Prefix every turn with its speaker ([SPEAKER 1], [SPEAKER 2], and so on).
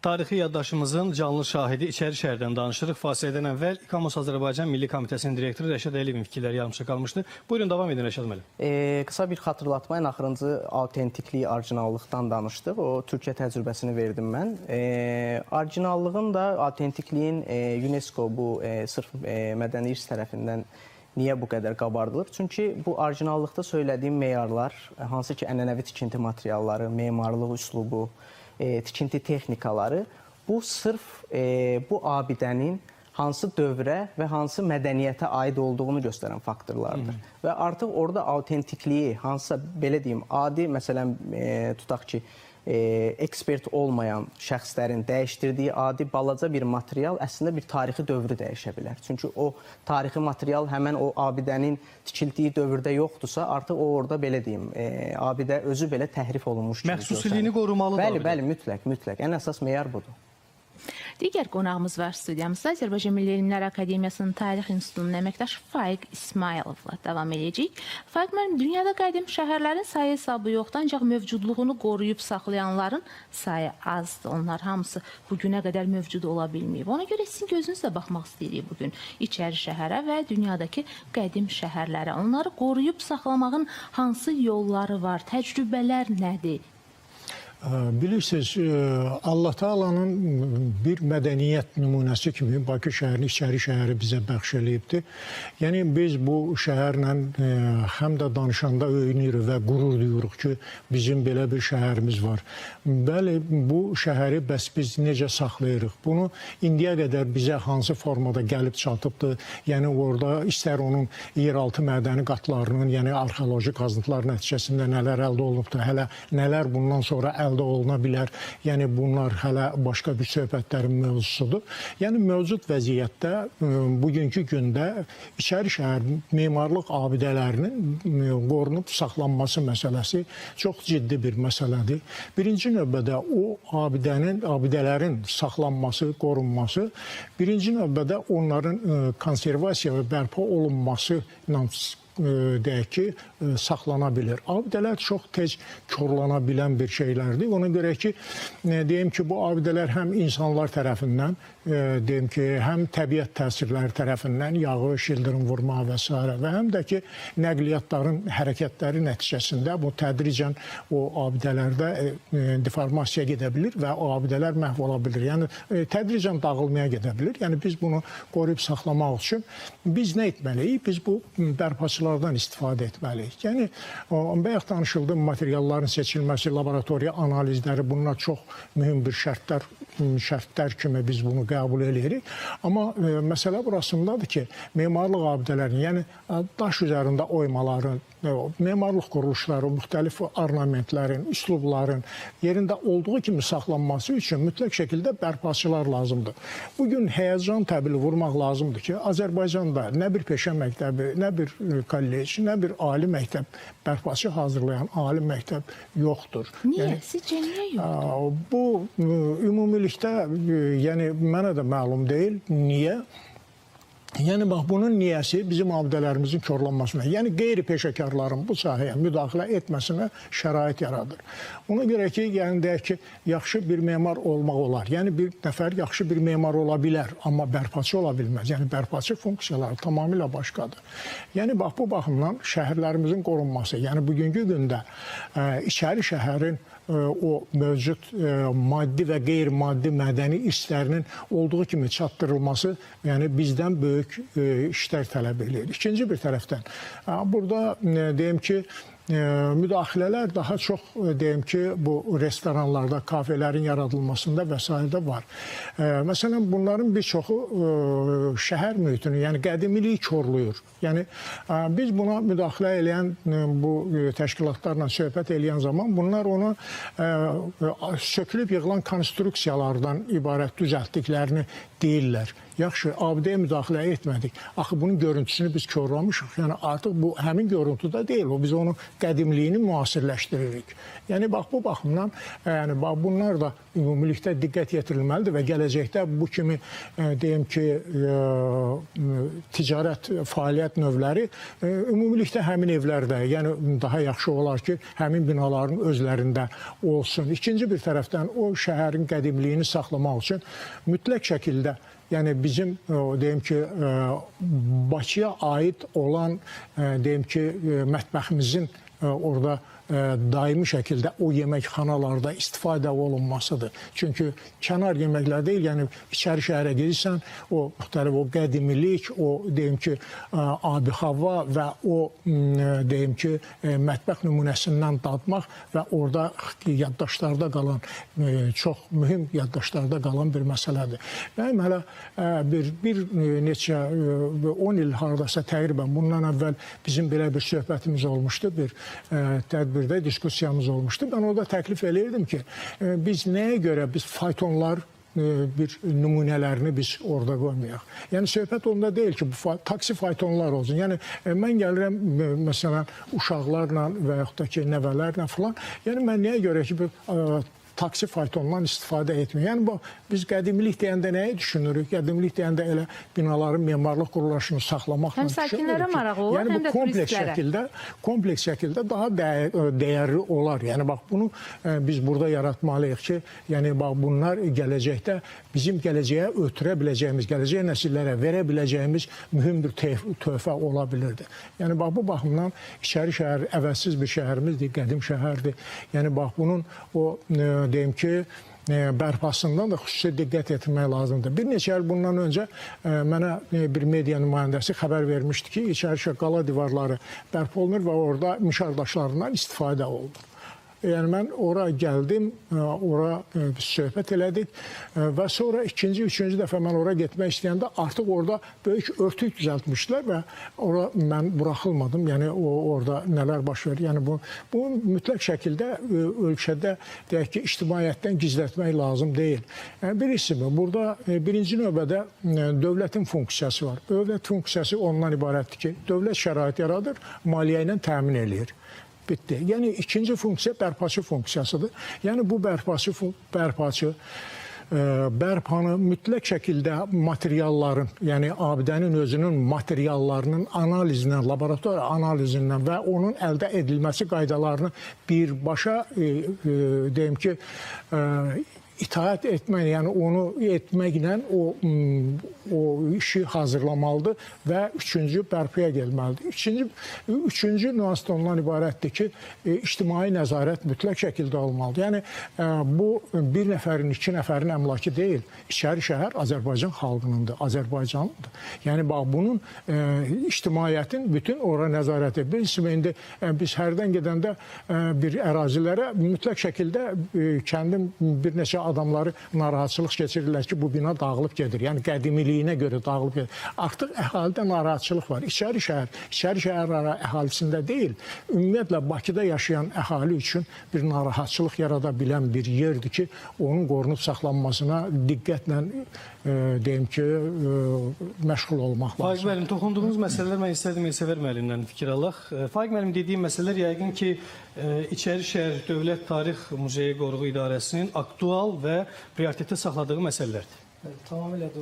[SPEAKER 1] Tarixi yaddaşımızın canlı şahidi İçəri şəhərdən danışırıq. Fasilədən əvvəl İKAMOS Azərbaycan Milli Komitəsinin direktoru Rəşad Əliyevin fikirləri yarımçıq qalmışdı. Buyurun, davam edin Rəşad müəllim.
[SPEAKER 2] Qısa bir xatırlatma, axırıncı autentiklik, orijinallıqdan danışdıq. O Türkiyə təcrübəsini verdim mən. Orijinallığın da, autentikliyin UNESCO bu sırf mədəni irs tərəfindən niyə bu qədər qabardılır? Çünki bu orijinallıqda söylədiyim meyarlar, hansı ki ənənəvi tikinti materialları, memarlıq üslubu, tikinti texnikaları, bu sırf bu abidənin hansı dövrə və hansı mədəniyyətə aid olduğunu göstərən faktorlardır. Və artıq orada autentikliyi, hansısa belə deyim, adi, məsələn, tutaq ki, ekspert olmayan şəxslərin dəyişdirdiyi adi balaca bir material əslində bir tarixi dövrü dəyişə bilər. Çünki o tarixi material həmən o abidənin tikildiyi dövrdə yoxdursa, artıq o orada belə deyim, abidə özü belə təhrif olunmuş kimi görsənir.
[SPEAKER 1] Məxsusiliyini qorumalıdır.
[SPEAKER 2] Bəli, mütləq. Ən əsas meyar budur.
[SPEAKER 3] Digər qonağımız var studiyamızda. Azərbaycan Milli Elmlər Akademiyasının Tarix İnstitutunun əməkdaşı Faiq İsmayılovla davam edəcəyik. Faiq müəllim, dünyada qədim şəhərlərin sayı hesabı yoxdur, ancaq mövcudluğunu qoruyub saxlayanların sayı azdır. Onlar hamısı bugünə qədər mövcud ola bilməyib. Ona görə sizin gözünüzlə baxmaq istəyirik bugün İçəri şəhərə və dünyadakı qədim şəhərlərə. Onları qoruyub saxlamağın hansı yolları var, təcrübələr nədir?
[SPEAKER 4] Bilirsiniz, Allah Taala'nın bir mədəniyyət nümunəsi kimi Bakı şəhərini, İçəri şəhəri bizə bəxş eləyibdir. Yəni biz bu şəhərlə həm də danışanda öyünürük və qürur duyuruq ki, bizim belə bir şəhərimiz var. Bəli, bu şəhəri bəs biz necə saxlayırıq? Bunu indiyə qədər bizə hansı formada gəlib çatıbdır? Yəni orada istər onun yeraltı mədəni qatlarının, yəni arxeoloji qazıntılar nəticəsində nələr əldə olunubdur, hələ nələr bundan sonra əldə oluna bilər. Yəni bunlar hələ başqa bir söhbətlərin mövzusudur. Yəni mövcud vəziyyətdə bugünkü gündə İçəri şəhər memarlıq abidələrinin qorunub saxlanması məsələsi çox ciddi bir məsələdir. Birinci növbədə o abidələrin saxlanması, qorunması, birinci növbədə onların konservasiya və bərpa olunması ilə deyək ki, saxlana bilir. Abidələr çox tez korlana bilən bir şeylərdir. Ona görə ki, deyim ki, bu abidələr həm insanlar tərəfindən, deyim ki, həm təbiət təsirləri tərəfindən, yağış, ildırım vurma və s. və həm də ki, nəqliyyatların hərəkətləri nəticəsində bu tədricən o abidələrdə deformasiya gedə bilir və o abidələr məhv ola bilir. Yəni, tədricən dağılmaya gedə bilir. Yəni, biz bunu qoruyub saxlamaq üçün biz nə etməliyik? Biz bu bərpaçılardan istifadə etməliyik. Yəni, bayaq danışıldı, materialların seçilməsi, laboratoriya analizləri, bunlar çox mühüm bir şərtlər kimi biz bunu qəbul edirik. Amma məsələ burasındadır ki, memarlıq abidələrinin, yəni daş üzərində oymaların, memarlıq quruluşları, müxtəlif ornamentlərin, üslubların yerində olduğu kimi saxlanması üçün mütləq şəkildə bərpaçılar lazımdır. Bugün həyəcan təbili vurmaq lazımdır ki, Azərbaycanda nə bir peşə məktəbi, nə bir kollec, nə bir ali məktəb, bərpaçı hazırlayan ali məktəb yoxdur.
[SPEAKER 3] Niyə? Sizcə niyə yoxdur?
[SPEAKER 4] Bu, ümumilikdə, yəni mənə də məlum deyil. Niyə? Yəni, bax, bunun niyəsi bizim abidələrimizin korlanmasına, yəni qeyri-peşəkarların bu sahəyə müdaxilə etməsinə şərait yaradır. Ona görə ki, yəni deyək ki, yaxşı bir memar olmaq olar. Yəni, bir nəfər yaxşı bir memar ola bilər, amma bərpaçı ola bilməz. Yəni, bərpaçı funksiyaları tamamilə başqadır. Yəni, bax, bu baxımdan şəhərlərimizin qorunması, yəni bugünkü gündə İçəri şəhərin o mövcud maddi və qeyri-maddi mədəni irslərinin olduğu kimi çatdırılması, yəni bizdən böyük işlər tələb edir. İkinci bir tərəfdən, burada deyim ki, müdaxilələr daha çox, deyim ki, bu restoranlarda, kafelerin yaradılmasında və s. var. Məsələn, bunların bir çoxu şəhər mühitini, yəni qədimilik korluyur. Yəni, biz buna müdaxilə eləyən, bu təşkilatlarla söhbət eləyən zaman bunlar onu sökülüb yığılan konstruksiyalardan ibarət düzəltdiklərini deyirlər. Yaxşı, abidəyə müdaxilə etmədik. Axı, bunun görüntüsünü biz korlamışıq. Yəni, artıq bu həmin görüntüdə deyil. Biz onu qədimliyini müasirləşdiririk. Yəni bax bu baxımdan yəni bax bunlar da ümumilikdə diqqət yetirilməlidir və gələcəkdə bu kimi deyim ki ticarət fəaliyyət növləri ümumilikdə həmin evlərdə, yəni daha yaxşı olar ki, həmin binaların özlərində olsun. İkinci bir tərəfdən o şəhərin qədimliyini saxlamaq üçün mütləq şəkildə yəni bizim deyim ki Bakıya aid olan deyim ki mətbəximizin orada daimi şəkildə o yeməkxanalarda istifadə olunmasıdır. Çünki kənar yeməklər deyil, yəni içəri şəhərə gedirsən, o müxtəlif o qədimilik, o deyim ki abi hava və o deyim ki mətbəx nümunəsindən dadmaq və orada yaddaşlarda qalan çox mühüm yaddaşlarda qalan bir məsələdir. Mənim hələ bir neçə 10 il hardasa təqribən bundan əvvəl bizim belə bir söhbətimiz olmuşdu, bir tədbirdə diskusiyamız olmuşdu. Ben orada təklif eləyirdim ki, biz nəyə görə biz faytonlar bir nümunələrini biz orada qoymayaq. Yəni söhbət onda deyil ki, bu taksi faytonlar olsun. Yəni mən gəlirəm məsələn uşaqlarla və yaxud da ki nəvələrlə falan. Yəni mən nəyə görə ki taksi faytondan istifadə etmək. Yəni biz qədimlik deyəndə nəyi düşünürük? Qədimlik deyəndə elə binaların memarlıq quruluşunu saxlamaqla
[SPEAKER 3] düşünürük. Həm sakinlərə marağı olur,
[SPEAKER 4] yəni,
[SPEAKER 3] həm də turistlərə.
[SPEAKER 4] Kompleks şəkildə daha dəyərli olar. Yəni bax bunu biz burada yaratmalıyıq ki, yəni bax bunlar gələcəkdə bizim gələcəyə ötürə biləcəyimiz, gələcək nəsillərə verə biləcəyimiz mühüm bir töhfə ola bilirdi. Yəni bax bu baxımdan İçəri şəhər əvəzsiz bir şəhərimizdir, qədim şəhərdir. Yəni bax bunun o deyim ki, bərpasından da xüsusi diqqət etmək lazımdır. Bir neçə il bundan öncə mənə bir media nümayəndəsi xəbər vermişdi ki, İçəri qala divarları bərpa olunur və orada mişardaşlarından istifadə olunur. Yəni mən ora gəldim, ora söhbət elədik və sonra ikinci, üçüncü dəfə mən ora getmək istəyəndə artıq orada böyük örtük düzəltmişlər və ora mən buraxılmadım. Yəni orada nələr baş verir? Yəni bu mütləq şəkildə ölkədə deyək ki, ictimaiyyətdən gizlətmək lazım deyil. Birisi burada birinci növbədə dövlətin funksiyası var. Dövlət funksiyası ondan ibarətdir ki, dövlət şərait yaradır, maliyyə ilə təmin eləyir. Bitdi. Yəni ikinci funksiya bərpaçı funksiyasıdır. Yəni bu bərpaçı bərpanı mütləq şəkildə materialların, yəni abidənin özünün materiallarının analizindən, laborator analizindən və onun əldə edilməsi qaydalarını birbaşa deyim ki itaat etmək, yəni onu etməklə o işi hazırlamalıdır və üçüncü bərpaya gəlməlidir. Üçüncü nüans da ondan ibarətdir ki, ictimai nəzarət mütləq şəkildə olmalıdır. Yəni bu bir nəfərin, iki nəfərin əmlakı deyil. İçəri şəhər Azərbaycan xalqınındır, Azərbaycanlıdır. Yəni bax bunun ictimaiyyətin bütün ora nəzarəti. Indi biz hərdən gedəndə bir ərazilərə mütləq şəkildə kəndim bir neçə adamları narahatçılıq keçirirlər ki, bu bina dağılıb gedir. Yəni qədimiliyinə görə dağılıb gedir. Artıq əhalidə narahatçılıq var. İçəri şəhər əhalisində deyil, ümumiyyətlə Bakıda yaşayan əhali üçün bir narahatçılıq yarada bilən bir yerdir ki, onun qorunub saxlanmasına diqqətlə deyim ki, məşğul olmaq lazım.
[SPEAKER 1] Faiq müəllim, toxunduğunuz məsələlər mən istədim Elsəvər müəllimdən fikir alaq. Faiq müəllim dediyi məsələlər yəqin ki, İçəri şəhər Dövlət Tarix Muzeyi Qoruğu İdarəsinin aktual və prioritetə saxladığı məsələlərdir.
[SPEAKER 2] Tamamilə doğru.